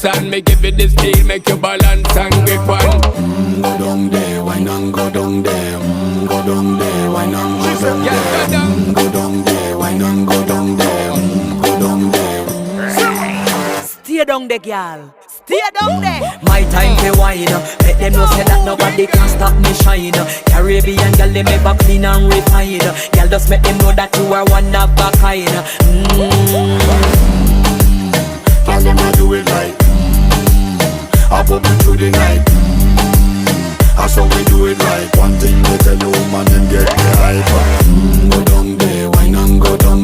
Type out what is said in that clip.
dance and me give it the speed, make you balance and grip on. Go down there, why not go down there? Go down there, why not go down there? Go down there, why not go down there? Go down there. Stay down there, girl. Stay down there. My time to wine. Let them know say that nobody can stop me shine. Caribbean girl, they make back clean and refine. Girl, just make them know that you are one of a kind. Tell them I do it right. I pop it through the night. That's how we do it right.